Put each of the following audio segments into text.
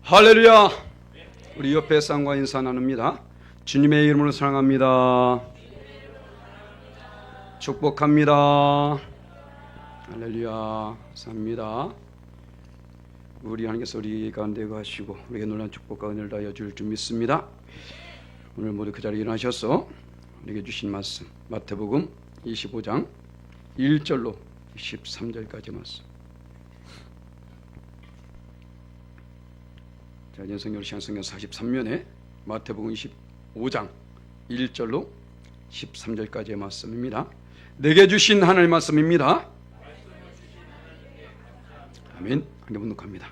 할렐루야. 우리 옆에 쌍과 인사 나눕니다. 주님의 이름으로 사랑합니다. 축복합니다. 할렐루야. 감사합니다. 우리 하나님께서 우리 가운데 가시고 우리에게 놀라운 축복과 은혜를 다하여 줄 줄 믿습니다. 오늘 모두 그 자리에 일어나셔서 우리에게 주신 말씀 마태복음 25장 1절로 13절까지 말씀. 자, 연성경 시간성경 43면에 마태복음 25장 1절로 13절까지의 말씀입니다. 내게 주신 하나님의 말씀입니다. 아멘. 함께 문독합니다.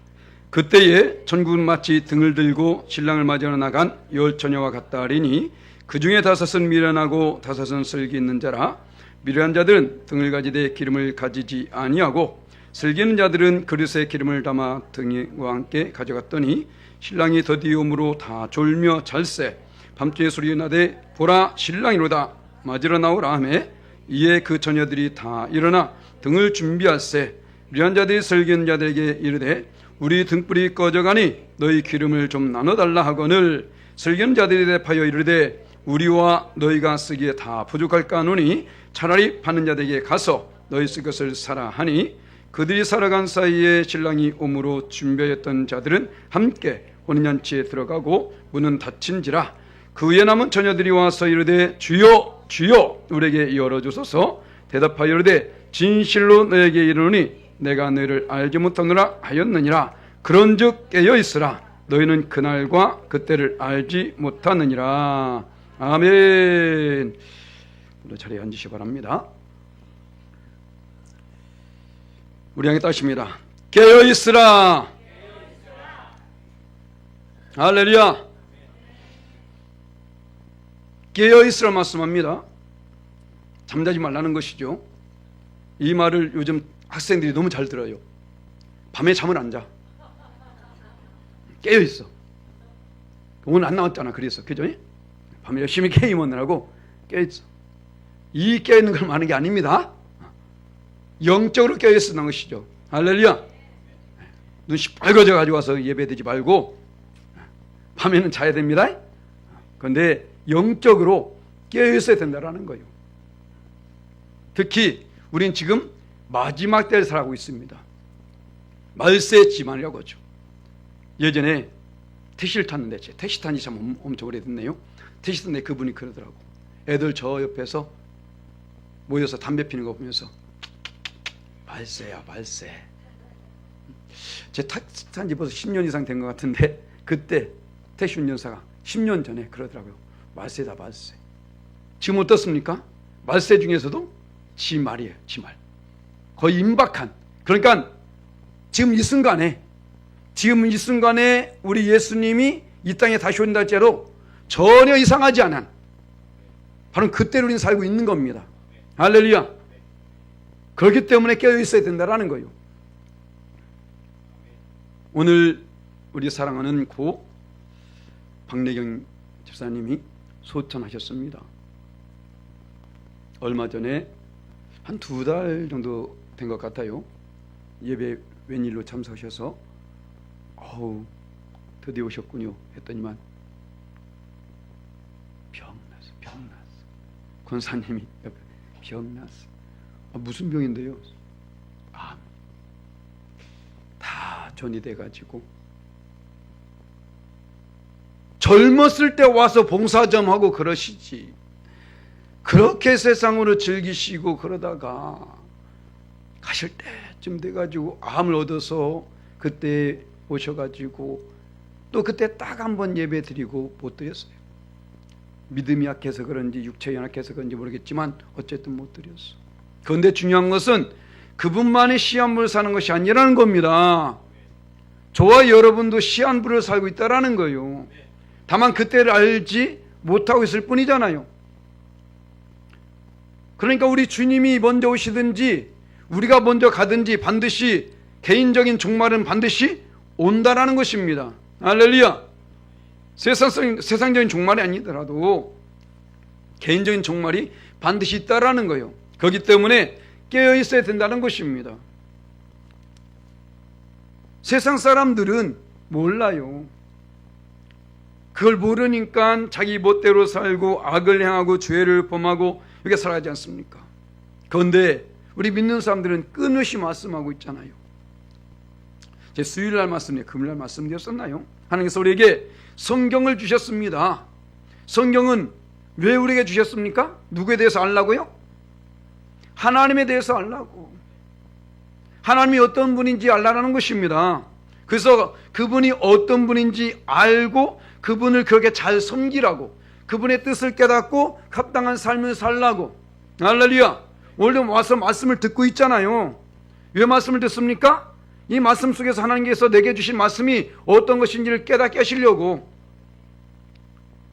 그때에 천국은 마치 등을 들고 신랑을 맞이하러 나간 열 처녀와 같다 하리니 그 중에 다섯은 미련하고 다섯은 슬기 있는 자라. 미련한 자들은 등을 가지되 기름을 가지지 아니하고 슬기 있는 자들은 그릇에 기름을 담아 등과 함께 가져갔더니 신랑이 더디움으로 다 졸며 잘세. 밤중에 소리 나되 보라 신랑이로다 맞으러 나오라 하매 이에 그 처녀들이 다 일어나 등을 준비할세. 미련한 자들이 슬기 있는 자들에게 이르되 우리 등불이 꺼져가니 너희 기름을 좀 나눠달라 하거늘 슬기 있는 자들이 대하여 이르되 우리와 너희가 쓰기에 다 부족할까 하노니 차라리 받는 자들에게 가서 너희 쓸 것을 사라 하니 그들이 살아간 사이에 신랑이 오므로 준비하였던 자들은 함께 혼인잔치에 들어가고 문은 닫힌지라. 그 후에 남은 처녀들이 와서 이르되 주여 주여 우리에게 열어주소서. 대답하여 이르되 진실로 너에게 이르노니 내가 너희를 알지 못하노라 하였느니라. 그런즉 깨어있으라. 너희는 그날과 그때를 알지 못하느니라. 아멘. 자리에 앉으시기 바랍니다. 우리 향해 따십니다. 깨어있으라. 할렐루야. 깨어있으라 말씀합니다. 잠자지 말라는 것이죠. 이 말을 요즘 학생들이 너무 잘 들어요. 밤에 잠을 안 자. 깨어있어. 오늘 안 나왔잖아. 그래서 그죠? 밤에 열심히 게임 하느라고 깨어있어. 이 깨어있는 걸 말하는 게 아닙니다. 영적으로 깨어있는 것이죠. 할렐루야. 눈 시뻘거져 가지고 와서 예배드리지 말고 밤에는 자야 됩니다. 그런데 영적으로 깨어있어야 된다는 거예요. 특히 우린 지금 마지막 때를 살아가고 있습니다. 말세 지만이라고 하죠. 예전에 택시를 탔는데 택시 탄 지 참 엄청 오래됐네요. 택시 탔는데 그분이 그러더라고. 애들 저 옆에서 모여서 담배 피는 거 보면서 말세야 말세. 제 택시 탄 지 벌써 10년 이상 된 것 같은데 그때 택시 운전사가 10년 전에 그러더라고요. 말세다 말세. 지금 어떻습니까? 말세 중에서도 지 말이에요. 지 말. 거의 임박한. 그러니까 지금 이 순간에 우리 예수님이 이 땅에 다시 온다 할지라도 전혀 이상하지 않은 바로 그때로 우리는 살고 있는 겁니다. 할렐루야. 그렇기 때문에 깨어 있어야 된다는 거예요. 오늘 우리 사랑하는 고 박래경 집사님이 소천하셨습니다. 얼마 전에 한 2달 정도 된 것 같아요. 예배 웬일로 참석하셔서 드디어 오셨군요 했더니만 병났어. 권사님이 병났어. 무슨 병인데요? 다 전이 돼가지고 젊었을 때 와서 봉사 좀 하고 그러시지. 그렇게 세상으로 즐기시고 그러다가 가실 때쯤 돼가지고 암을 얻어서 그때 오셔가지고 또 그때 딱 한 번 예배 드리고 못 드렸어요. 믿음이 약해서 그런지 육체가 약해서 그런지 모르겠지만 어쨌든 못 드렸어. 그런데 중요한 것은 그분만이 시한부를 사는 것이 아니라는 겁니다. 저와 여러분도 시한부를 살고 있다라는 거예요. 다만 그때를 알지 못하고 있을 뿐이잖아요. 그러니까 우리 주님이 먼저 오시든지 우리가 먼저 가든지 반드시 개인적인 종말은 반드시 온다라는 것입니다. 할렐루야. 세상적인 종말이 아니더라도 개인적인 종말이 반드시 있다라는 거예요. 그렇기 때문에 깨어 있어야 된다는 것입니다. 세상 사람들은 몰라요. 그걸 모르니까 자기 멋대로 살고 악을 행하고 죄를 범하고 이렇게 살아가지 않습니까? 그런데 우리 믿는 사람들은 끊임없이 말씀하고 있잖아요. 제 수요일날 말씀이에요. 금요일날 말씀드렸었나요? 하나님께서 우리에게 성경을 주셨습니다. 성경은 왜 우리에게 주셨습니까? 누구에 대해서 알라고요? 하나님에 대해서 알라고. 하나님이 어떤 분인지 알라는 것입니다. 그래서 그분이 어떤 분인지 알고 그분을 그렇게 잘 섬기라고, 그분의 뜻을 깨닫고 합당한 삶을 살라고. 할렐루야. 오늘도 와서 말씀을 듣고 있잖아요. 왜 말씀을 듣습니까? 이 말씀 속에서 하나님께서 내게 주신 말씀이 어떤 것인지를 깨닫게 하시려고.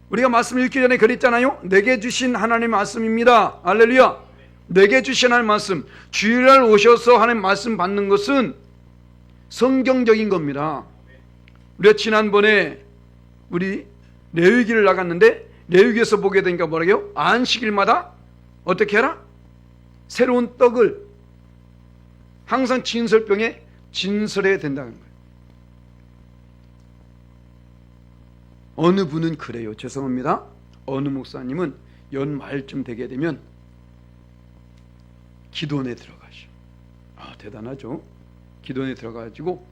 우리가 말씀을 읽기 전에 그랬잖아요. 내게 주신 하나님의 말씀입니다. 할렐루야. 내게 주신 하나님의 말씀, 주일날 오셔서 하나님의 말씀 받는 것은 성경적인 겁니다. 우리가 지난번에 우리 레위기를 나갔는데 레위기에서 보게 되니까 뭐라고요? 안식일마다 어떻게 해라? 새로운 떡을 항상 진설병에 진설해야 된다는 거예요. 어느 분은 그래요. 죄송합니다. 어느 목사님은 연말쯤 되게 되면 기도원에 들어가셔. 대단하죠. 기도원에 들어가가지고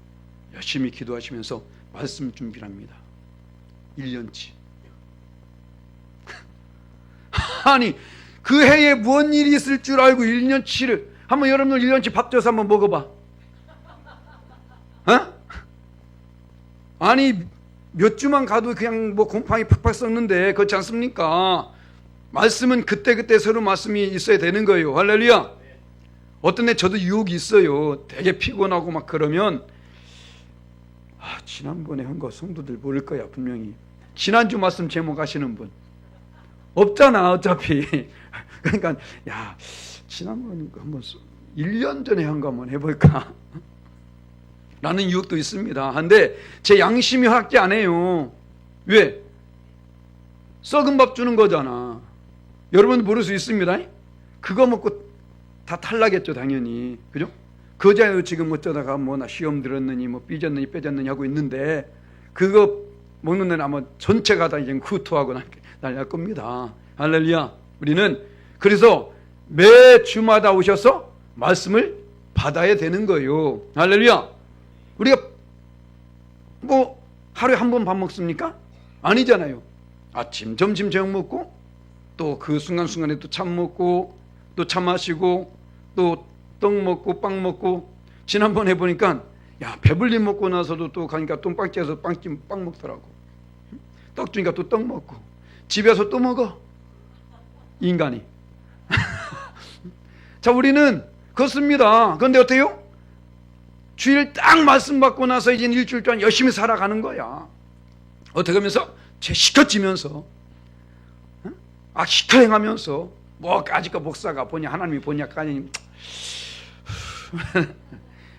열심히 기도하시면서 말씀 준비를 합니다. 1년치. 아니 그 해에 무슨 일이 있을 줄 알고 1년치를 한번 여러분들 1년치 밥 줘서 한번 먹어봐. 아니 몇 주만 가도 그냥 뭐 곰팡이 팍팍 썩는데 그렇지 않습니까? 말씀은 그때그때 서로 말씀이 있어야 되는 거예요. 할렐루야. 어떤 데 저도 유혹이 있어요. 되게 피곤하고 막 그러면 지난번에 한 거 성도들 모를 거야 분명히. 지난주 말씀 제목 아시는 분 없잖아 어차피. 그러니까 야 지난번에 한번 1년 전에 한 거 한번 해볼까 라는 유혹도 있습니다. 근데 제 양심이 허락지 안 해요. 왜? 썩은 밥 주는 거잖아. 여러분 모를 수 있습니다. 그거 먹고 다 탈락했죠 당연히. 그죠? 그 자리도 지금 어쩌다가 나 시험 들었느니 삐졌느니 빼졌느니 하고 있는데 그거 먹는 데는 아마 전체가 다 이제 후투하고 날릴 겁니다. 할렐루야. 우리는 그래서 매 주마다 오셔서 말씀을 받아야 되는 거예요. 할렐루야. 우리가 하루에 한 번 밥 먹습니까? 아니잖아요. 아침, 점심, 저녁 먹고 또 그 순간순간에 또 참 먹고 또 차 마시고 또 떡 먹고 빵 먹고. 지난번에 보니까 배불리 먹고 나서도 또 가니까 또 빵집에서 빵 먹더라고. 떡 주니까 또 떡 먹고 집에서 또 먹어 인간이. 자 우리는 그렇습니다. 그런데 어때요? 주일 딱 말씀 받고 나서 이제 일주일 동안 열심히 살아가는 거야. 어떻게 하면서? 죄 시켜지면서 시켜 행하면서 아직까 목사가 보냐 하나님이 보냐 아니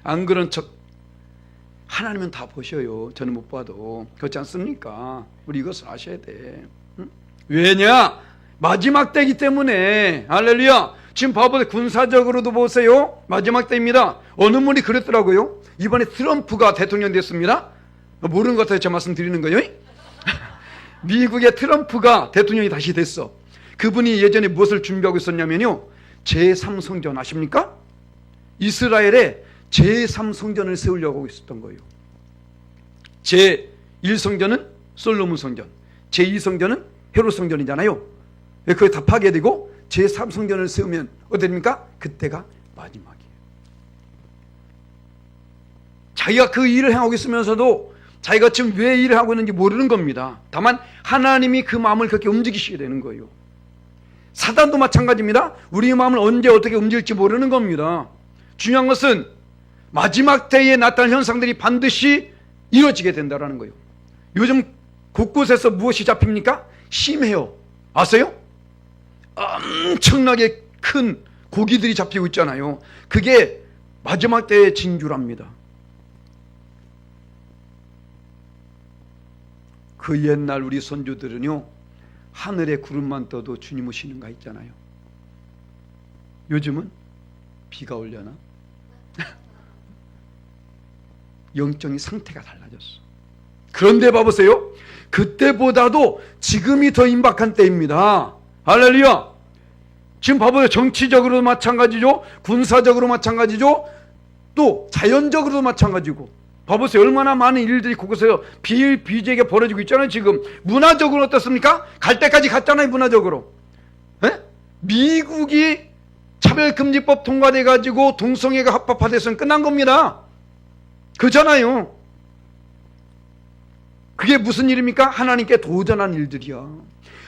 안 그런 척. 하나님은 다 보셔요. 저는 못 봐도. 그렇지 않습니까? 우리 이것을 아셔야 돼. 왜냐? 마지막 때이기 때문에. 할렐루야. 지금 봐보세요. 군사적으로도 보세요. 마지막 때입니다. 어느 분이 그랬더라고요. 이번에 트럼프가 대통령 됐습니다. 모르는 것 같아요. 제 말씀 드리는 거예요. 미국의 트럼프가 대통령이 다시 됐어. 그분이 예전에 무엇을 준비하고 있었냐면요, 제3성전 아십니까? 이스라엘에 제3성전을 세우려고 하고 있었던 거예요. 제1성전은 솔로몬 성전, 제2성전은 헤롯 성전이잖아요. 그게 다 파괴되고 제3성전을 세우면 어떻게 됩니까? 그때가 마지막이에요. 자기가 그 일을 행하고 있으면서도 자기가 지금 왜 일을 하고 있는지 모르는 겁니다. 다만 하나님이 그 마음을 그렇게 움직이시게 되는 거예요. 사단도 마찬가지입니다. 우리의 마음을 언제 어떻게 움직일지 모르는 겁니다. 중요한 것은 마지막 때에 나타날 현상들이 반드시 이루어지게 된다는 거예요. 요즘 곳곳에서 무엇이 잡힙니까? 심해요. 아세요? 엄청나게 큰 고기들이 잡히고 있잖아요. 그게 마지막 때의 징조랍니다. 그 옛날 우리 선조들은요, 하늘에 구름만 떠도 주님 오시는가 있잖아요. 요즘은 비가 오려나? 영적인 상태가 달라졌어. 그런데 봐보세요. 그때보다도 지금이 더 임박한 때입니다. 할렐루야. 지금 봐보세요. 정치적으로도 마찬가지죠. 군사적으로 마찬가지죠. 또 자연적으로도 마찬가지고. 봐보세요. 얼마나 많은 일들이 곳곳에서 비일비재하게 벌어지고 있잖아요. 지금 문화적으로 어떻습니까? 갈 때까지 갔잖아요. 문화적으로. 에? 미국이 차별금지법 통과돼가지고 동성애가 합법화돼서는 끝난 겁니다. 그잖아요. 그게 무슨 일입니까? 하나님께 도전한 일들이야.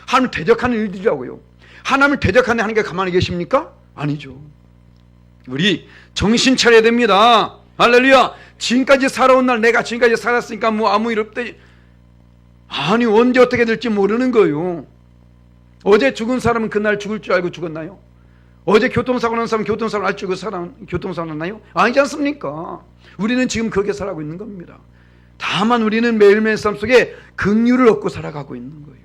하나님 대적하는 일들이라고요. 하나님을 대적하는 하나님께 가만히 계십니까? 아니죠. 우리 정신 차려야 됩니다. 할렐루야. 지금까지 살아온 날 내가 지금까지 살았으니까 뭐 아무 일 없대. 아니 언제 어떻게 될지 모르는 거예요. 어제 죽은 사람은 그날 죽을 줄 알고 죽었나요? 어제 교통사고 난 사람은 교통사고 날 줄 알고 교통사고 났나요? 아니지 않습니까? 우리는 지금 그렇게 살아가고 있는 겁니다. 다만 우리는 매일매일 삶 속에 긍휼을 얻고 살아가고 있는 거예요.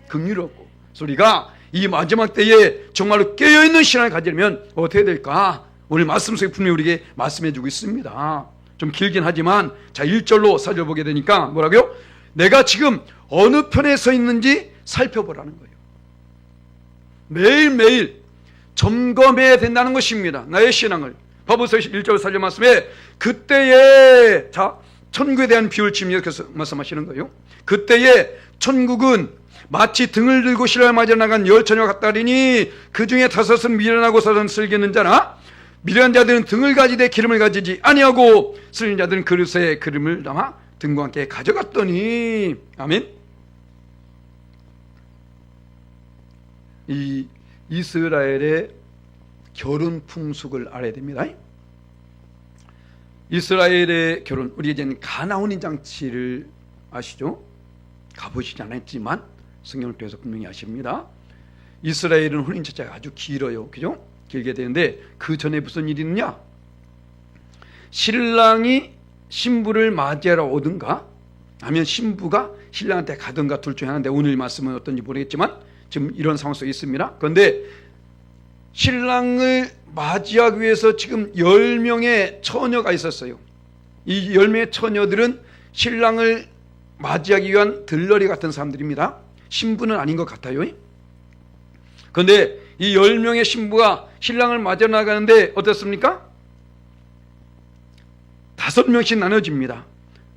긍휼을 얻고. 그래서 우리가 이 마지막 때에 정말로 깨어있는 신앙을 가지려면 어떻게 될까? 오늘 말씀 속에 분명히 우리에게 말씀해 주고 있습니다. 좀 길긴 하지만 자 1절로 살펴보게 되니까 뭐라고요? 내가 지금 어느 편에 서 있는지 살펴보라는 거예요. 매일매일 점검해야 된다는 것입니다. 나의 신앙을. 봐보세요. 1절 살려 말씀에 그때에 자 천국에 대한 비유를 지금 이렇게 말씀하시는 거예요. 그때에 천국은 마치 등을 들고 신랑을 맞아 나간 열 처녀와 같다리니 그 중에 5은 미련하고 6은 슬기는 자나 미련한 자들은 등을 가지되 기름을 가지지 아니하고 슬기는 자들은 그릇에 기름을 담아 등과 함께 가져갔더니 아멘. 이 이스라엘의 결혼 풍속을 알아야 됩니다. 이스라엘의 결혼, 우리 이제는 가나혼인 장치를 아시죠? 가보시지 않았지만 성경을 통해서 분명히 아십니다. 이스라엘은 혼인 절차가 아주 길어요. 그죠? 길게 되는데 그 전에 무슨 일이 있느냐? 신랑이 신부를 맞이하러 오든가 아니면 신부가 신랑한테 가든가 둘 중에 하나인데 오늘 말씀은 어떤지 모르겠지만 지금 이런 상황 속에 있습니다. 그런데 신랑을 맞이하기 위해서 지금 10명의 처녀가 있었어요. 이 10명의 처녀들은 신랑을 맞이하기 위한 들러리 같은 사람들입니다. 신부는 아닌 것 같아요. 그런데 이 10명의 신부가 신랑을 맞아 나가는데 어떻습니까? 5명씩 나눠집니다.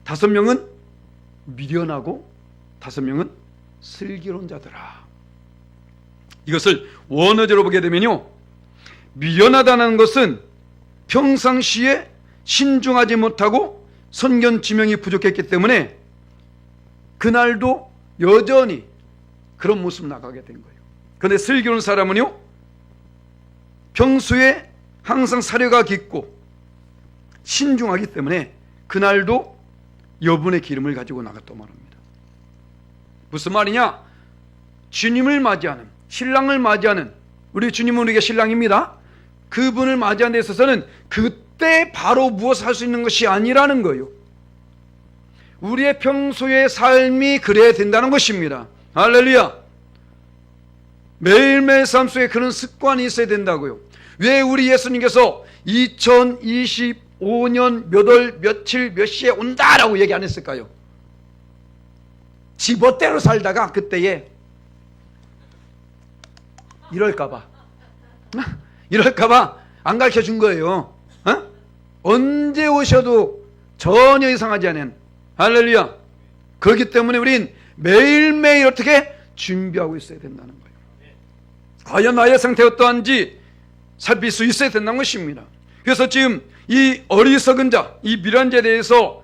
5명은 미련하고 5명은 슬기로운 자더라. 이것을 원어제로 보게 되면요, 미련하다는 것은 평상시에 신중하지 못하고 선견 지명이 부족했기 때문에 그날도 여전히 그런 모습 나가게 된 거예요. 그런데 슬기로운 사람은요, 평소에 항상 사려가 깊고 신중하기 때문에 그날도 여분의 기름을 가지고 나갔단 말입니다. 무슨 말이냐? 주님을 맞이하는, 신랑을 맞이하는, 우리 주님은 우리가 신랑입니다. 그분을 맞이하는 데 있어서는 그때 바로 무엇을 할 수 있는 것이 아니라는 거예요. 우리의 평소의 삶이 그래야 된다는 것입니다. 할렐루야. 매일매일 삶 속에 그런 습관이 있어야 된다고요. 왜 우리 예수님께서 2025년 몇 월 며칠 몇 시에 온다라고 얘기 안 했을까요? 지멋대로 살다가 그때에 이럴까봐 안 가르쳐 준 거예요. 언제 오셔도 전혀 이상하지 않은. 할렐루야. 그렇기 때문에 우린 매일매일 어떻게 준비하고 있어야 된다는 거예요. 과연 나의 상태가 어떠한지 살필 수 있어야 된다는 것입니다. 그래서 지금 이 어리석은 자, 이 미련한 자에 대해서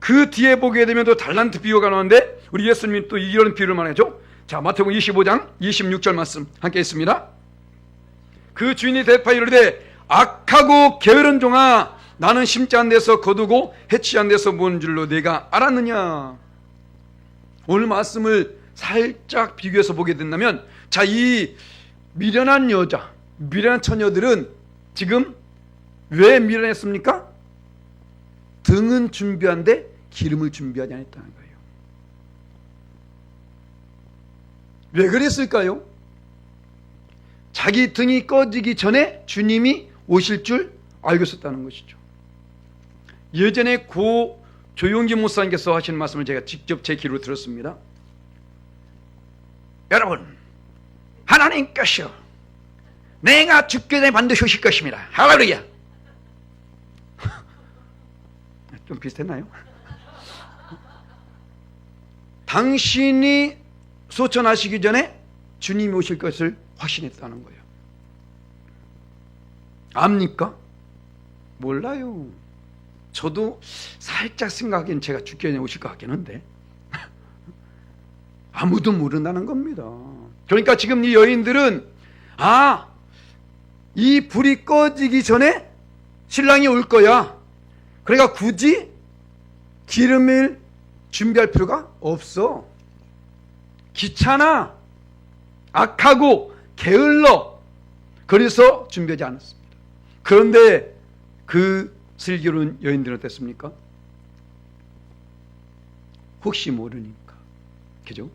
그 뒤에 보게 되면 또 달란트 비유가 나오는데 우리 예수님이 또 이런 비유를 말하죠. 자, 마태복음 25장 26절 말씀 함께 있습니다. 그 주인이 대답하여 이르되 악하고 게으른 종아, 나는 심지 않은 데서 거두고 해치지 않은 데서 모은 줄로 네가 알았느냐. 오늘 말씀을 살짝 비교해서 보게 된다면, 자, 이 미련한 여자, 미련한 처녀들은 지금 왜 미련했습니까? 등은 준비한데 기름을 준비하지 않았다는 거예요. 왜 그랬을까요? 자기 등이 꺼지기 전에 주님이 오실 줄 알고 있었다는 것이죠. 예전에 고 조용기 목사님께서 하신 말씀을 제가 직접 제 귀로 들었습니다. 여러분, 하나님께서 내가 죽게 되면 반드시 오실 것입니다. 할렐루야. 좀 비슷했나요? 당신이 소천하시기 전에 주님이 오실 것을 확신했다는 거예요. 압니까? 몰라요. 저도 살짝 생각하기엔 제가 죽기 전에 오실 것 같긴 한데 아무도 모른다는 겁니다. 그러니까 지금 이 여인들은 이 불이 꺼지기 전에 신랑이 올 거야. 그러니까 굳이 기름을 준비할 필요가 없어. 귀찮아. 악하고 게을러. 그래서 준비하지 않았습니다. 그런데 그 슬기로운 여인들은 어땠습니까? 혹시 모르니까. 그죠?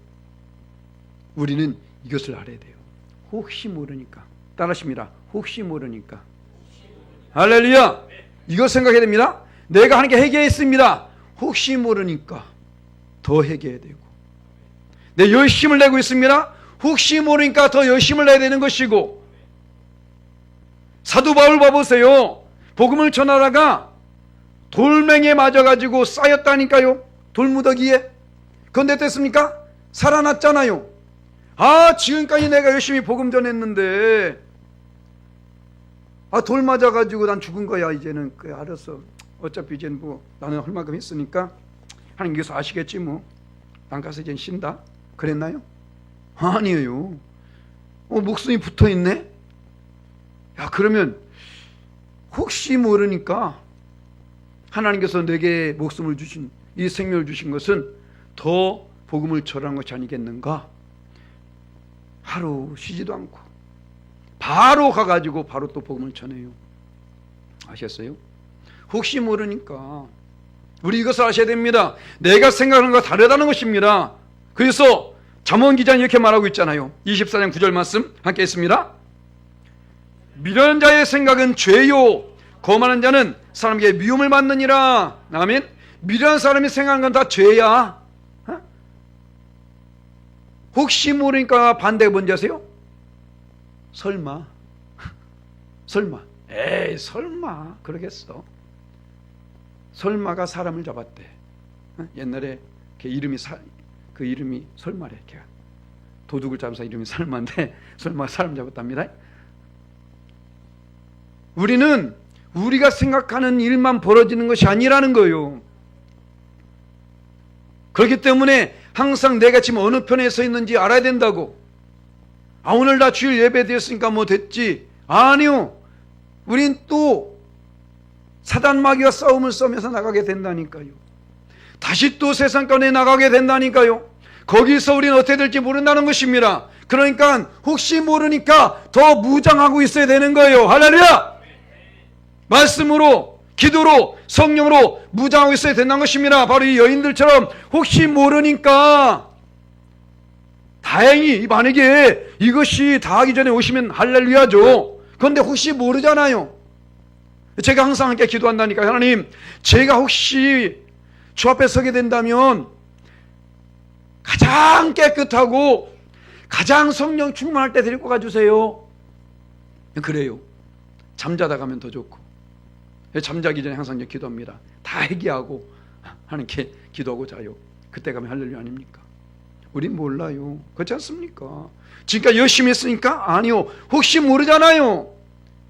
우리는 이것을 알아야 돼요. 혹시 모르니까. 따라하십니다. 혹시 모르니까. 할렐루야. 이거 생각해야 됩니다. 내가 하는 게 회개했습니다. 혹시 모르니까 더 회개해야 되고, 내 열심을 내고 있습니다. 혹시 모르니까 더 열심을 내야 되는 것이고, 사도 바울 봐보세요. 복음을 전하다가 돌멩이에 맞아가지고 쌓였다니까요. 돌무더기에. 그런데 어땠습니까? 살아났잖아요. 지금까지 내가 열심히 복음 전했는데 돌 맞아가지고 난 죽은 거야. 이제는 그래, 알았어. 어차피 이제는 뭐 나는 할 만큼 했으니까 하나님께서 아시겠지 뭐. 난 가서 이제 쉰다. 그랬나요? 아니에요. 목숨이 붙어있네. 그러면 혹시 모르니까 하나님께서 내게 목숨을 주신, 이 생명을 주신 것은 더 복음을 전한 것이 아니겠는가. 하루 쉬지도 않고 바로 가가지고 바로 또 복음을 전해요. 아셨어요? 혹시 모르니까 우리 이것을 아셔야 됩니다. 내가 생각하는 것과 다르다는 것입니다. 그래서 잠언 기자는 이렇게 말하고 있잖아요. 24장 9절 말씀 함께 했습니다. 미련한 자의 생각은 죄요, 거만한 자는 사람에게 미움을 받느니라. 아멘. 미련한 사람이 생각하는 건 다 죄야. 혹시 모르니까 반대가 뭔지 아세요? 설마. 에이, 설마 그러겠어. 설마가 사람을 잡았대. 옛날에 그 이름이 설마래. 걔가 도둑을 잡아서 이름이 설마인데 설마가 사람 잡았답니다. 우리는 우리가 생각하는 일만 벌어지는 것이 아니라는 거예요. 그렇기 때문에 항상 내가 지금 어느 편에 서 있는지 알아야 된다고. 오늘 나 주일 예배 드렸으니까 뭐 됐지. 아니요. 우린 또 사단 마귀와 싸움을 싸우면서 나가게 된다니까요. 다시 또 세상 가운데 나가게 된다니까요. 거기서 우리는 어떻게 될지 모른다는 것입니다. 그러니까 혹시 모르니까 더 무장하고 있어야 되는 거예요. 할렐루야. 말씀으로, 기도로, 성령으로 무장하고 있어야 된다는 것입니다. 바로 이 여인들처럼 혹시 모르니까. 다행히 만약에 이것이 다 하기 전에 오시면 할렐루야죠. 그런데 혹시 모르잖아요. 제가 항상 함께 기도한다니까요. 하나님, 제가 혹시 주 앞에 서게 된다면 가장 깨끗하고 가장 성령 충만할 때 데리고 가주세요. 그래요. 잠자다 가면 더 좋고. 잠자기 전에 항상 기도합니다. 다 회개하고 하나님께 기도하고 자요. 그때 가면 할렐루야 아닙니까? 우린 몰라요. 그렇지 않습니까? 지금까지 열심히 했으니까? 아니요. 혹시 모르잖아요.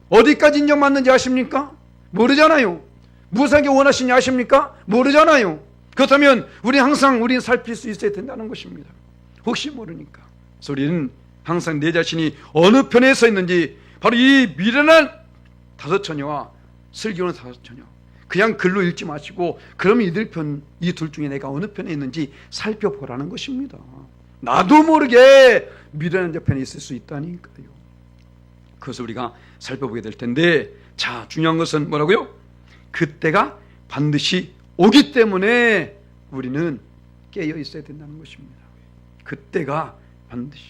어디까지 인정받는지 아십니까? 모르잖아요. 무엇하게 원하시냐 아십니까? 모르잖아요. 그렇다면 우리 항상 우리는 살필 수 있어야 된다는 것입니다. 혹시 모르니까. 그래서 우리는 항상 내 자신이 어느 편에 서 있는지, 바로 이 미련한 다섯 처녀와 슬기로운 다섯 처녀, 그냥 글로 읽지 마시고 그럼 이 둘 중에 내가 어느 편에 있는지 살펴보라는 것입니다. 나도 모르게 미련한 자 편에 있을 수 있다니까요. 그것을 우리가 살펴보게 될 텐데, 자, 중요한 것은 뭐라고요? 그때가 반드시 오기 때문에 우리는 깨어 있어야 된다는 것입니다. 그때가 반드시.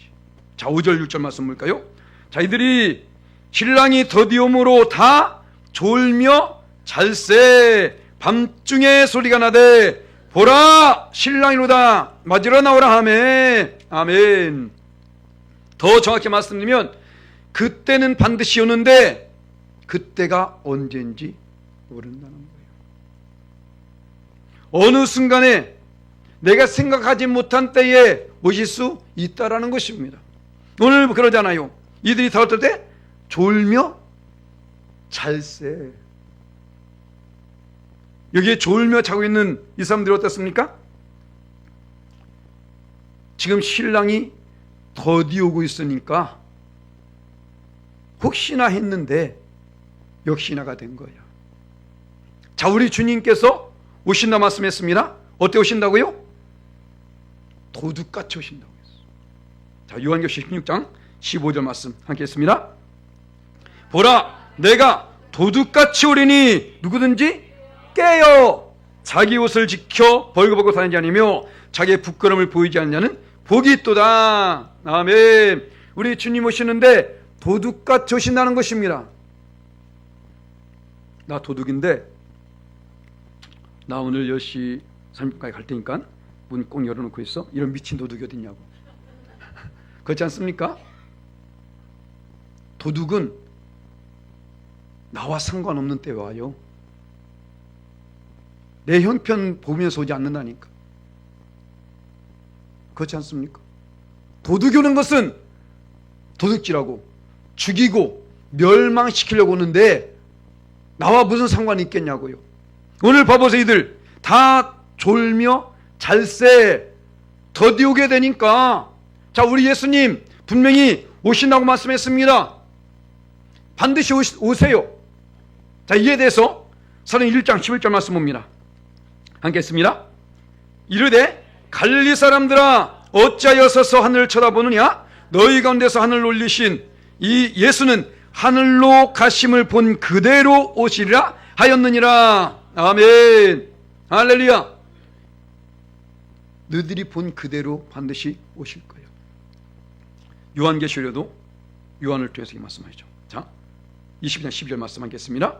자, 5절 6절 말씀 볼까요? 자, 이들이 신랑이 더디옴으로 다 졸며 잘세 밤중에 소리가 나되 보라 신랑이로다 맞으러 나오라 하매. 아멘. 더 정확히 말씀드리면 그때는 반드시 오는데 그때가 언제인지 모른다는 거예요. 어느 순간에 내가 생각하지 못한 때에 오실 수 있다라는 것입니다. 오늘 그러잖아요. 이들이 다 어떨 때? 졸며 잘세. 여기에 졸며 자고 있는 이 사람들이 어떻습니까? 지금 신랑이 더디 오고 있으니까 혹시나 했는데 역시나가 된 거야. 자, 우리 주님께서 오신다 말씀했습니다. 어때 오신다고요? 도둑같이 오신다고 했어요. 자, 요한계시록 16장 15절 말씀 함께 했습니다. 보라 내가 도둑같이 오리니 누구든지 깨어 자기 옷을 지켜 벌거벗고 다니는 자 아니며 자기의 부끄러움을 보이지 않는 자는 복이 있도다. 아멘. 우리 주님 오시는데 도둑같이 오신다는 것입니다. 나 도둑인데 나 오늘 10시 30분까지 갈 테니까 문 꼭 열어놓고 있어. 이런 미친 도둑이 어딨냐고. 그렇지 않습니까? 도둑은 나와 상관없는 때에 와요. 내 형편 보면서 오지 않는다니까. 그렇지 않습니까? 도둑이 오는 것은 도둑질하고 죽이고 멸망시키려고 오는데 나와 무슨 상관이 있겠냐고요. 오늘 봐보세요. 이들 다 졸며 잘세 더디 오게 되니까, 자, 우리 예수님 분명히 오신다고 말씀했습니다. 반드시 오세요. 자, 이에 대해서 31장 11절 말씀 봅니다. 함께 했습니다. 이르되 갈릴리 사람들아 어찌하여 서서 하늘을 쳐다보느냐. 너희 가운데서 하늘을 올리신 이 예수는 하늘로 가심을 본 그대로 오시리라 하였느니라. 아멘. 할렐루야. 너희들이 본 그대로 반드시 오실 거예요. 요한계시록에도 요한을 통해서 이 말씀하시죠. 자, 20장 12절 말씀 하겠습니다.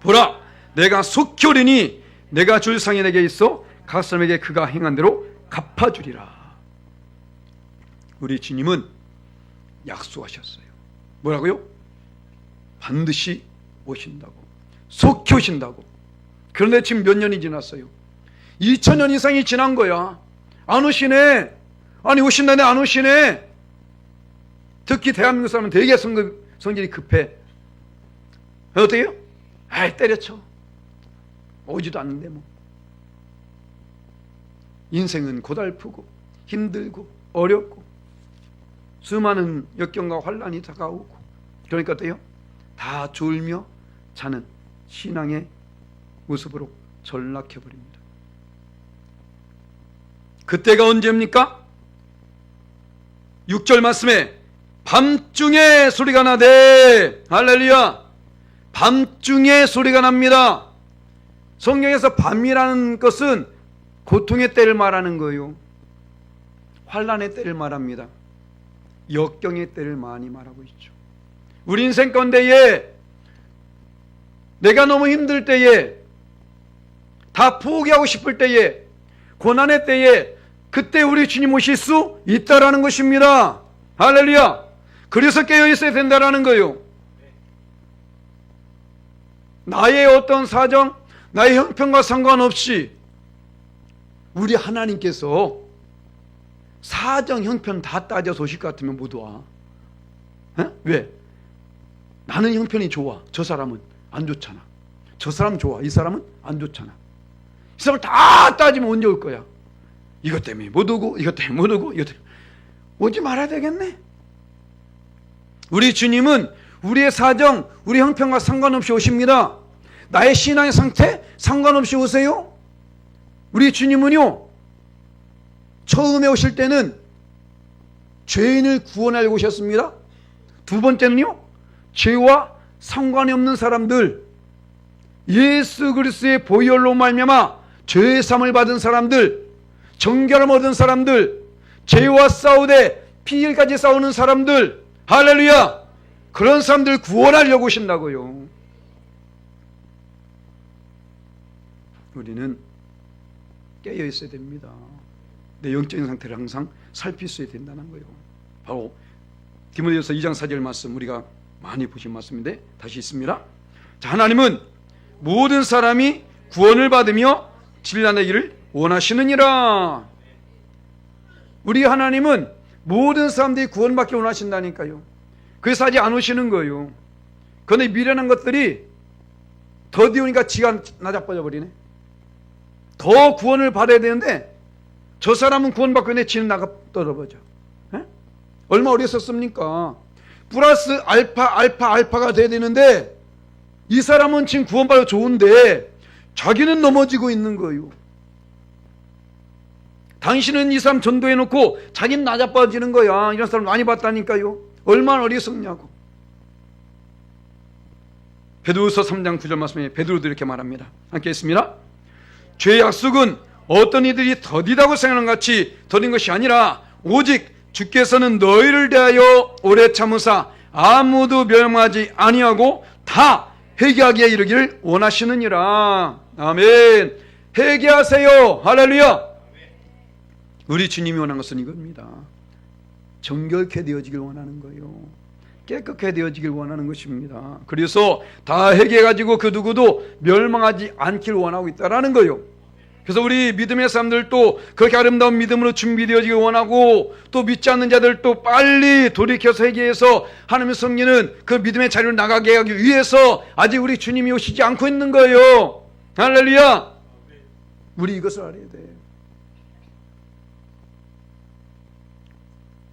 보라 내가 속히 오리니 내가 줄 상이 내게 있어 각 사람에게 그가 행한 대로 갚아주리라. 우리 주님은 약속하셨어요. 뭐라고요? 반드시 오신다고, 속히 오신다고. 그런데 지금 몇 년이 지났어요? 2000년 이상이 지난 거야. 안 오시네. 아니 오신다는데 안 오시네. 특히 대한민국 사람은 되게 성질이 급해. 어떻게 해요? 아이 때려쳐. 오지도 않는데 뭐. 인생은 고달프고 힘들고 어렵고 수많은 역경과 환난이 다가오고, 그러니까 어때요? 다 졸며 자는 신앙의 모습으로 전락해버립니다. 그때가 언제입니까? 6절 말씀에 밤중에 소리가 나되, 할렐루야, 밤중에 소리가 납니다. 성경에서 밤이라는 것은 고통의 때를 말하는 거예요. 환난의 때를 말합니다. 역경의 때를 많이 말하고 있죠. 우리 인생 가운데에 내가 너무 힘들 때에, 다 포기하고 싶을 때에, 고난의 때에, 그때 우리 주님 오실 수 있다라는 것입니다. 할렐루야. 그래서 깨어 있어야 된다라는 거예요. 나의 어떤 사정, 나의 형편과 상관없이 우리 하나님께서 사정 형편 다 따져서 오실 것 같으면 못 와. 에? 왜? 나는 형편이 좋아. 저 사람은 안 좋잖아. 저 사람 좋아. 이 사람은 안 좋잖아. 이 사람을 다 따지면 언제 올 거야? 이것 때문에 못 오고, 이것 때문에 못 오고, 이것 때문에 오지 말아야 되겠네. 우리 주님은 우리의 사정, 우리 형편과 상관없이 오십니다. 나의 신앙의 상태 상관없이 오세요. 우리 주님은요, 처음에 오실 때는 죄인을 구원하려고 오셨습니다. 두 번째는요, 죄와 상관이 없는 사람들, 예수 그리스도의 보혈로 말미암아 죄의 사함을 받은 사람들, 정결함을 얻은 사람들, 죄와 싸우되 피일까지 싸우는 사람들, 할렐루야, 그런 사람들 구원하려고 오신다고요. 우리는 깨어 있어야 됩니다. 내 영적인 상태를 항상 살필 수 있어야 된다는 거예요. 바로 디모데후서 2장 4절 말씀, 우리가 많이 보신 말씀인데 다시 있습니다. 자, 하나님은 모든 사람이 구원을 받으며 진리하기를 원하시느니라. 우리 하나님은 모든 사람들이 구원받기 원하신다니까요. 그래서 아직 안 오시는 거예요. 그런데 미련한 것들이 더디 오니까 지가 나자빠져 버리네. 더 구원을 받아야 되는데 저 사람은 구원받고 있는데 지는 나가 떨어버져. 얼마 어렸었습니까? 플러스 알파가 돼야 되는데 이 사람은 지금 구원받아 좋은데 자기는 넘어지고 있는 거예요. 당신은 이 사람 전도해놓고 자기는 나자빠지는 거야. 이런 사람 많이 봤다니까요. 얼마나 어리석냐고. 베드로서 3장 9절 말씀에 베드로도 이렇게 말합니다. 함께 했습니다. 죄의 약속은 어떤 이들이 더디다고 생각하는 같이 더딘 것이 아니라 오직 주께서는 너희를 대하여 오래 참으사 아무도 멸망하지 아니하고 다 회개하기에 이르기를 원하시느니라. 아멘. 회개하세요. 할렐루야. 우리 주님이 원하는 것은 이겁니다. 정결케 되어지길 원하는 거예요. 깨끗하게 되어지길 원하는 것입니다. 그래서 다 회개해가지고 그 누구도 멸망하지 않길 원하고 있다라는 거예요. 그래서 우리 믿음의 사람들도 그렇게 아름다운 믿음으로 준비되어지길 원하고, 또 믿지 않는 자들도 빨리 돌이켜서 회개해서 하나님의 성리는 그 믿음의 자리로 나가게 하기 위해서 아직 우리 주님이 오시지 않고 있는 거예요. 할렐루야. 우리 이것을 알아야 돼.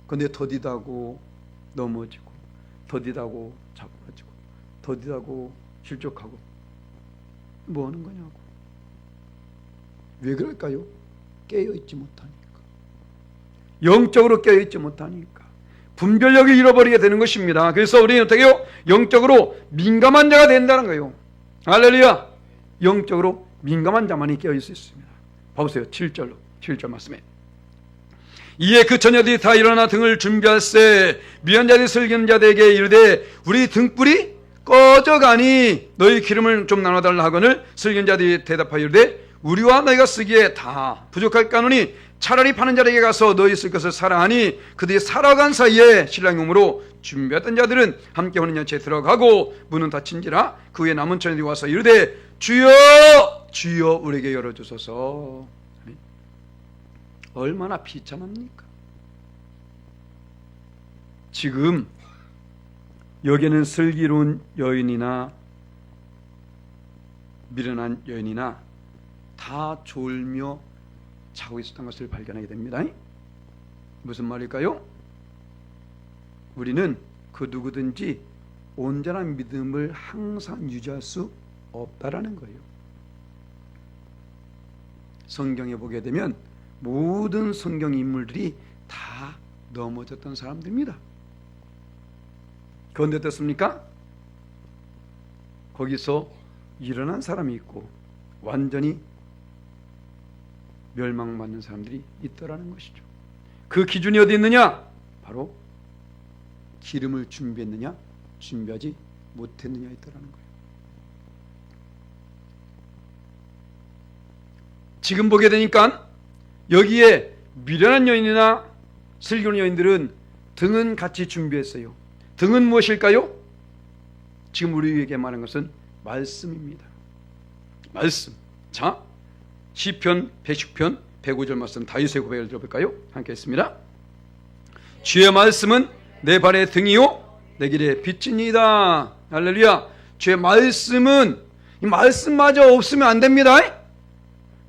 근데 더디다고 넘어지고, 더디다고 자빠지고, 더디다고 실족하고 뭐 하는 거냐고. 왜 그럴까요? 깨어있지 못하니까. 영적으로 깨어있지 못하니까 분별력을 잃어버리게 되는 것입니다. 그래서 우리는 어떻게 해요? 영적으로 민감한 자가 된다는 거예요. 할렐루야. 영적으로 민감한 자만이 깨어있을 수 있습니다. 봐보세요. 7절 말씀에 이에 그 처녀들이 다 일어나 등을 준비할세 미련한 자들이 슬기는 자들에게 이르되 우리 등불이 꺼져가니 너희 기름을 좀 나눠달라 하거늘 슬기는 자들이 대답하여 이르되 우리와 너희가 쓰기에 다 부족할까노니 차라리 파는 자에게 가서 너희 쓸 것을 사라 하니 그들이 살아간 사이에 신랑이 오므로 준비했던 자들은 함께 오는 연체에 들어가고 문은 닫힌지라 그 후에 남은 처녀들이 와서 이르되 주여 주여 우리에게 열어주소서. 얼마나 비참합니까? 지금 여기는 슬기로운 여인이나 미련한 여인이나 다 졸며 자고 있었던 것을 발견하게 됩니다. 무슨 말일까요? 우리는 그 누구든지 온전한 믿음을 항상 유지할 수 없다라는 거예요. 성경에 보게 되면 모든 성경 인물들이 다 넘어졌던 사람들입니다. 그런데 어떻습니까? 거기서 일어난 사람이 있고 완전히 멸망받는 사람들이 있더라는 것이죠. 그 기준이 어디 있느냐? 바로 기름을 준비했느냐 준비하지 못했느냐에 있더라는 거예요. 지금 보게 되니까 여기에 미련한 여인이나 슬기로운 여인들은 등은 같이 준비했어요. 등은 무엇일까요? 지금 우리에게 말하는 것은 말씀입니다. 말씀. 자, 시편 110편 105절 말씀 다윗의 고백을 들어볼까요? 함께 했습니다. 주의 말씀은 내 발의 등이요 내 길의 빛이니이다. 할렐루야. 주의 말씀은, 이 말씀마저 없으면 안 됩니다.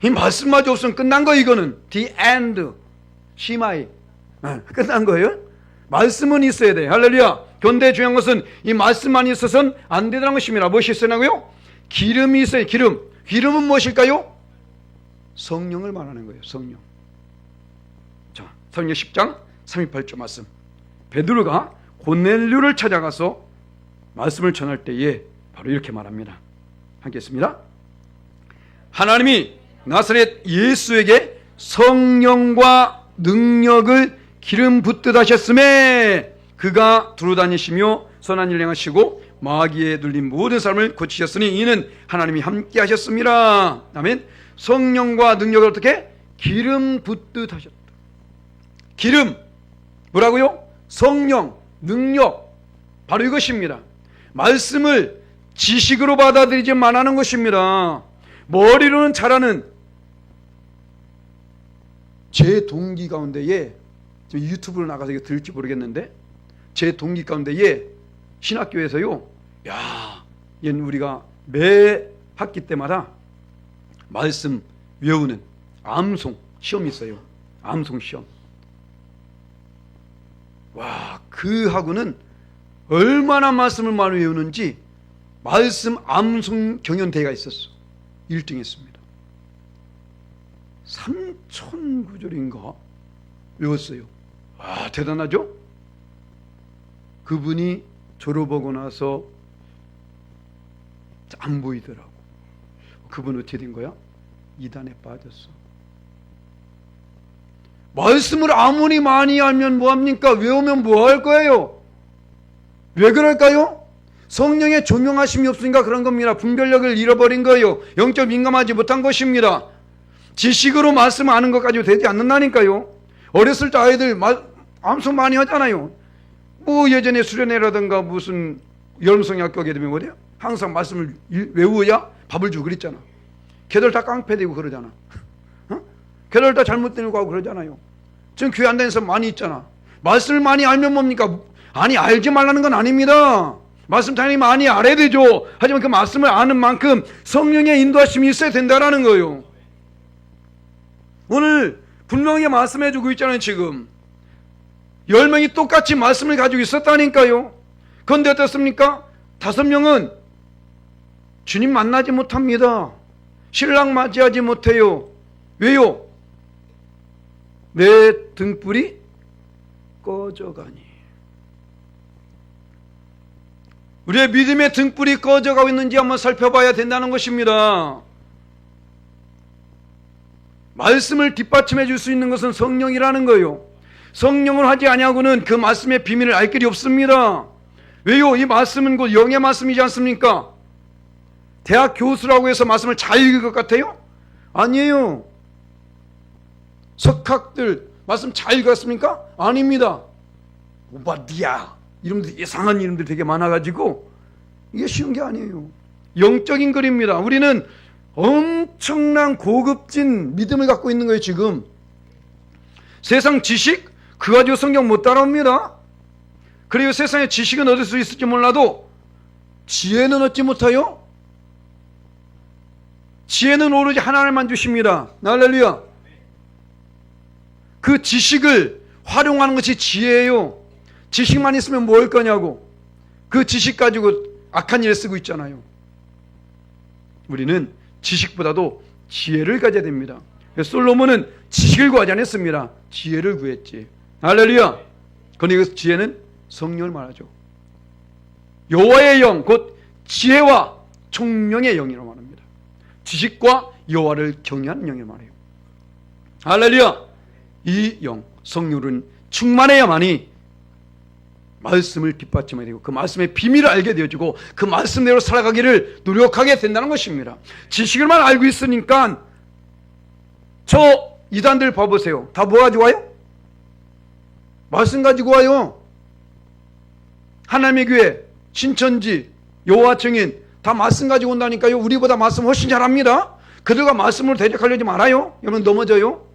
이 말씀마저 없으면 끝난 거. 이거는 the end, 시마이 끝난 거예요. 말씀은 있어야 돼. 할렐루야. 그런데 중요한 것은 이 말씀만 있어서는 안 되는 것입니다. 무엇이 있어야고요? 기름이 있어요. 기름은 무엇일까요? 성령을 말하는 거예요. 성령. 자, 사도행전 10장 38절 말씀. 베드로가 고넬료를 찾아가서 말씀을 전할 때에 바로 이렇게 말합니다. 함께 했습니다. 하나님이 나사렛 예수에게 성령과 능력을 기름 붓듯 하셨음에 그가 두루다니시며 선한 일 행하시고 마귀에 눌린 모든 사람을 고치셨으니 이는 하나님이 함께 하셨습니다. 아멘. 성령과 능력을 어떻게? 기름 붓듯 하셨다. 기름, 뭐라고요? 성령, 능력, 바로 이것입니다. 말씀을 지식으로 받아들이지만 하는 것입니다. 머리로는 잘하는 제 동기 가운데에, 유튜브로 나가서 이거 들을지 모르겠는데, 제 동기 가운데에 신학교에서요, 얘는 우리가 매 학기 때마다 말씀 외우는 암송 시험이 있어요. 암송 시험. 와, 그 학우는 얼마나 말씀을 많이 외우는지 말씀 암송 경연대회가 있었어. 1등 했습니다. 3,000구절인가 외웠어요. 와, 대단하죠? 그분이 졸업하고 나서 안 보이더라고. 그분 어떻게 된 거야? 이단에 빠졌어. 말씀을 아무리 많이 알면 뭐합니까? 외우면 뭐 할 거예요? 왜 그럴까요? 성령의 조명하심이 없으니까 그런 겁니다. 분별력을 잃어버린 거예요. 영적 민감하지 못한 것입니다. 지식으로 말씀 아는 것까지 되지 않는다니까요. 어렸을 때 아이들 암송 많이 하잖아요. 뭐 예전에 수련회라든가 무슨 여름성학교 하게 되면 뭐래요? 항상 말씀을 외워야 밥을 주고 그랬잖아. 걔들 다 깡패되고 그러잖아. 걔들 다 잘못된 거 하고 그러잖아요. 지금 교회 안 다니는 사람 많이 있잖아. 말씀을 많이 알면 뭡니까? 아니, 알지 말라는 건 아닙니다. 말씀 당연히 많이 알아야 되죠. 하지만 그 말씀을 아는 만큼 성령의 인도하심이 있어야 된다는 거예요. 오늘 분명히 말씀해 주고 있잖아요. 지금 10명이 똑같이 말씀을 가지고 있었다니까요. 그런데 어떻습니까? 5명은 주님 만나지 못합니다. 신랑 맞이하지 못해요. 왜요? 내 등불이 꺼져가니. 우리의 믿음의 등불이 꺼져가고 있는지 한번 살펴봐야 된다는 것입니다. 말씀을 뒷받침해 줄 수 있는 것은 성령이라는 거예요. 성령을 하지 아니하고는 그 말씀의 비밀을 알 길이 없습니다. 왜요? 이 말씀은 곧 영의 말씀이지 않습니까? 대학 교수라고 해서 말씀을 잘 읽을 것 같아요? 아니에요. 석학들 말씀 잘 읽었습니까? 아닙니다. 오바디아 이름들, 이상한 이름들 되게 많아가지고 이게 쉬운 게 아니에요. 영적인 글입니다. 우리는 엄청난 고급진 믿음을 갖고 있는 거예요. 지금 세상 지식 그거 가지고 성경 못 따라옵니다. 그리고 세상에 지식은 얻을 수 있을지 몰라도 지혜는 얻지 못해요. 지혜는 오로지 하나님만 주십니다. 할렐루야. 그 지식을 활용하는 것이 지혜예요. 지식만 있으면 뭐 할 거냐고. 그 지식 가지고 악한 일에 쓰고 있잖아요. 우리는 지식보다도 지혜를 가져야 됩니다. 솔로몬은 지식을 구하지 않았습니다. 지혜를 구했지. 할렐루야. 그러니까 그 지혜는 성령을 말하죠. 여호와의 영, 곧 지혜와 총명의 영이라고 말합니다. 지식과 여호와를 경외하는 영을 말해요. 할렐루야. 이 영, 성령은 충만해야만이 말씀을 뒷받침해야 되고 그 말씀의 비밀을 알게 되어지고 그 말씀대로 살아가기를 노력하게 된다는 것입니다. 지식을만 알고 있으니까 저 이단들 봐보세요. 다 뭐 가지고 와요? 말씀 가지고 와요. 하나님의 교회, 신천지, 여호와 증인 다 말씀 가지고 온다니까요. 우리보다 말씀 훨씬 잘합니다. 그들과 말씀으로 대적하려지 말아요. 여러분 넘어져요.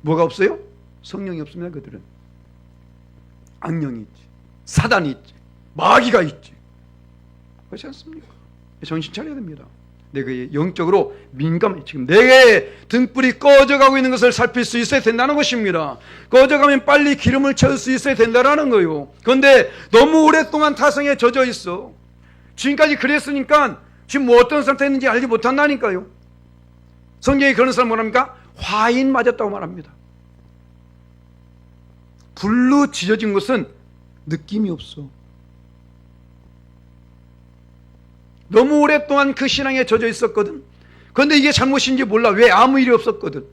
뭐가 없어요? 성령이 없습니다. 그들은 악령이 있지, 사단이 있지, 마귀가 있지. 그렇지 않습니까? 정신 차려야 됩니다. 내가 영적으로 민감해. 지금 내 등불이 꺼져가고 있는 것을 살필 수 있어야 된다는 것입니다. 꺼져가면 빨리 기름을 채울 수 있어야 된다는 거예요. 그런데 너무 오랫동안 타성에 젖어 있어. 지금까지 그랬으니까 지금 뭐 어떤 상태에 있는지 알지 못한다니까요. 성경에 그런 사람 뭐랍니까? 화인 맞았다고 말합니다. 불로 지져진 것은 느낌이 없어. 너무 오랫동안 그 신앙에 젖어 있었거든. 그런데 이게 잘못인지 몰라. 왜 아무 일이 없었거든.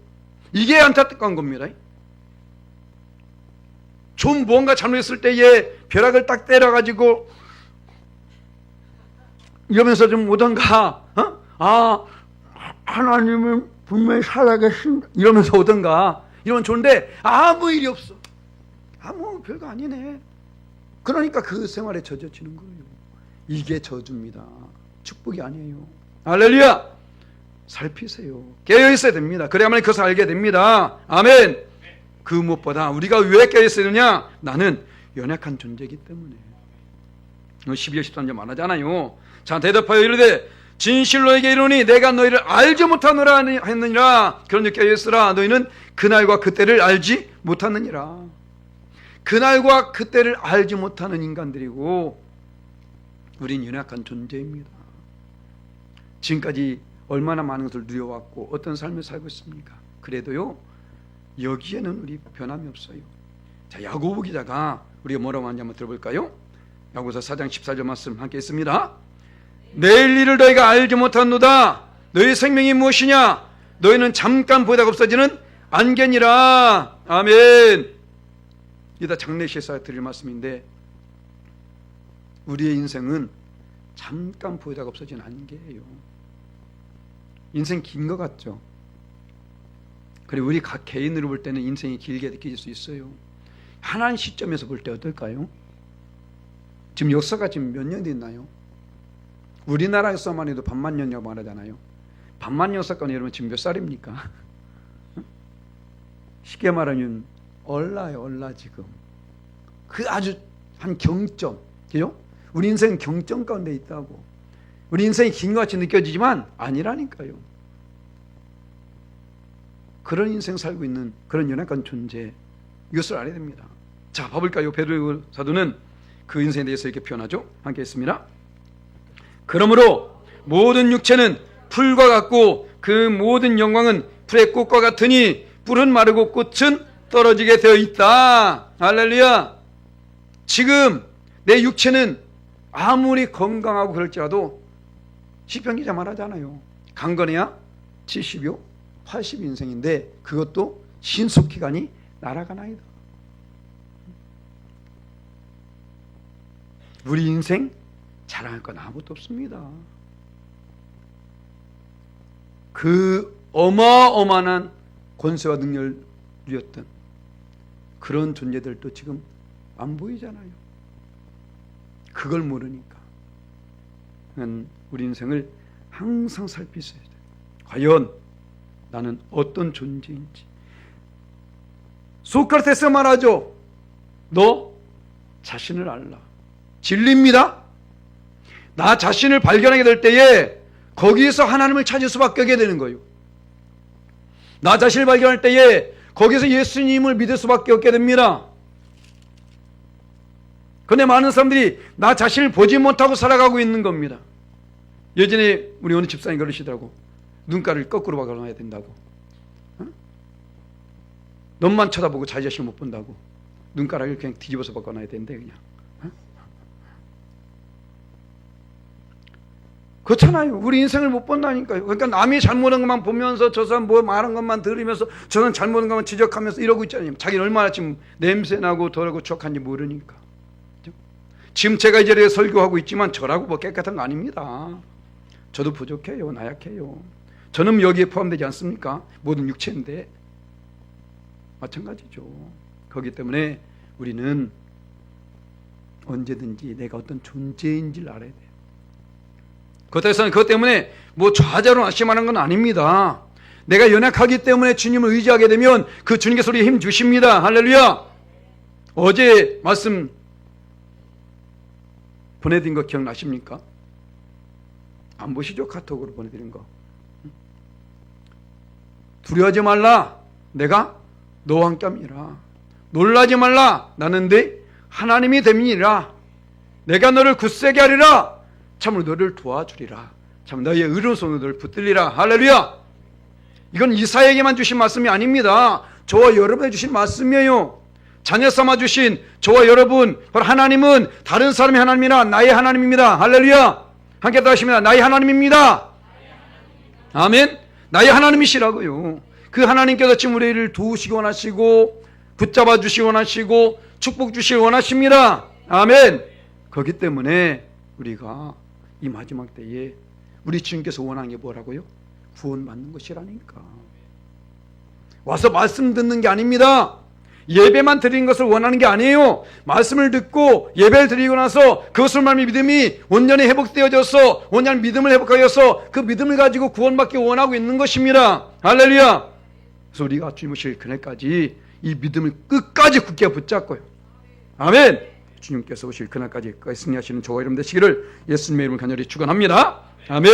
이게 안타까운 겁니다. 좀 무언가 잘못했을 때에 벼락을 딱 때려가지고 이러면서 좀 오던가, 하나님은 분명히 살아계신 이러면서 오던가, 이러면 좋은데 아무 일이 없어. 아무 별거 아니네. 그러니까 그 생활에 젖어지는 거예요. 이게 저주입니다. 축복이 아니에요. 할렐루야! 살피세요. 깨어 있어야 됩니다. 그래야만 그것을 알게 됩니다. 아멘. 그 무엇보다 우리가 왜 깨어 있어야 되느냐? 나는 연약한 존재이기 때문에. 12절 13절 말하잖아요. 자, 대답하여 이르되 진실로 너에게 이르노니 내가 너희를 알지 못하노라 했느니라. 그런즉 깨어 있으라. 너희는 그날과 그때를 알지 못하느니라. 그날과 그때를 알지 못하는 인간들이고 우린 연약한 존재입니다. 지금까지 얼마나 많은 것을 누려왔고 어떤 삶을 살고 있습니까? 그래도요, 여기에는 우리 변함이 없어요. 자, 야고보 기자가 우리가 뭐라고 하는지 한번 들어볼까요? 야고보서 4장 14절 말씀 함께 있습니다. 내일 일을 너희가 알지 못하노다. 너희 생명이 무엇이냐? 너희는 잠깐 보다가 없어지는 안개니라. 아멘. 이다 장례식에서 드릴 말씀인데, 우리의 인생은 잠깐 보다가 없어지는 안개예요. 인생 긴 것 같죠? 그리고 우리 각 개인으로 볼 때는 인생이 길게 느껴질 수 있어요. 하나님 시점에서 볼 때 어떨까요? 지금 역사가 지금 몇 년 됐나요? 우리나라에서만 해도 반만 년이라고 말하잖아요. 반만 년 사건 여러분 지금 몇 살입니까? 쉽게 말하면 얼라요, 얼라 지금. 그 아주 한 경점, 그죠? 우리 인생은 경점 가운데 있다고. 우리 인생이 긴 것 같이 느껴지지만 아니라니까요. 그런 인생 살고 있는 그런 연약한 존재, 이것을 알아야 됩니다. 자, 봐볼까요? 베드로 사도는 그 인생에 대해서 이렇게 표현하죠. 함께 했습니다. 그러므로 모든 육체는 풀과 같고 그 모든 영광은 풀의 꽃과 같으니 뿔은 마르고 꽃은 떨어지게 되어 있다. 할렐루야. 지금 내 육체는 아무리 건강하고 그럴지라도 시편 기자 말하잖아요. 강건해야 70요 80 인생인데 그것도 신속기간이 날아가나이다. 우리 인생 자랑할 건 아무것도 없습니다. 그 어마어마한 권세와 능력을 누렸던 그런 존재들도 지금 안 보이잖아요. 그걸 모르니까 우리 인생을 항상 살피셔야 돼요. 과연 나는 어떤 존재인지. 소크라테스가 말하죠. 너 자신을 알라. 진리입니다. 나 자신을 발견하게 될 때에 거기에서 하나님을 찾을 수밖에 없게 되는 거예요. 나 자신을 발견할 때에 거기서 예수님을 믿을 수밖에 없게 됩니다. 그런데 많은 사람들이 나 자신을 보지 못하고 살아가고 있는 겁니다. 예전에 우리 어느 집사님 그러시더라고. 눈가를 거꾸로 박아놔야 된다고. 너만 쳐다보고 자기 자신을 못 본다고. 눈가락을 그냥 뒤집어서 박아놔야 된대 그냥. 그렇잖아요. 우리 인생을 못 본다니까요. 그러니까 남이 잘못한 것만 보면서 저 사람 뭐 말한 것만 들으면서 저 사람 잘못한 것만 지적하면서 이러고 있잖아요. 자기는 얼마나 지금 냄새나고 더러고 추악한지 모르니까. 지금 제가 이 자리에 설교하고 있지만 저라고 뭐 깨끗한 거 아닙니다. 저도 부족해요. 나약해요. 저는 여기에 포함되지 않습니까? 모든 육체인데 마찬가지죠. 그렇기 때문에 우리는 언제든지 내가 어떤 존재인지를 알아야 돼요. 그것 때문에 뭐 좌절을 낙심하는 건 아닙니다. 내가 연약하기 때문에 주님을 의지하게 되면 그 주님께서 우리에 힘 주십니다. 할렐루야. 어제 말씀 보내드린 거 기억나십니까? 안 보시죠? 카톡으로 보내드린 거. 두려워하지 말라. 내가 너와 함께함이라. 놀라지 말라. 나는 네 하나님이 됨이니라. 내가 너를 굳세게 하리라. 참으로 너를 도와주리라. 참 너희의 의로운 손으로 너를 붙들리라. 할렐루야. 이건 이사야에게만 주신 말씀이 아닙니다. 저와 여러분에게 주신 말씀이에요. 자녀 삼아 주신 저와 여러분, 바로 하나님은 다른 사람의 하나님이나 나의 하나님입니다. 할렐루야. 함께 따라하십니다. 나의 하나님입니다. 아멘. 나의 하나님이시라고요. 그 하나님께서 지금 우리를 도우시기 원하시고 붙잡아 주시기 원하시고 축복 주시기 원하십니다. 아멘. 그렇기 때문에 우리가 이 마지막 때에 우리 주님께서 원하는 게 뭐라고요? 구원받는 것이라니까. 와서 말씀 듣는 게 아닙니다. 예배만 드리는 것을 원하는 게 아니에요. 말씀을 듣고 예배를 드리고 나서 그것을 말미 믿음이 온전히 회복되어져서 온전한 믿음을 회복하여서 그 믿음을 가지고 구원받기 원하고 있는 것입니다. 할렐루야. 그래서 우리가 주님 오실 그날까지 이 믿음을 끝까지 굳게 붙잡고요. 아멘. 주님께서 오실 그날까지 승리하시는 저와 여러분 되시기를 예수님의 이름으로 간절히 축원합니다. 아멘.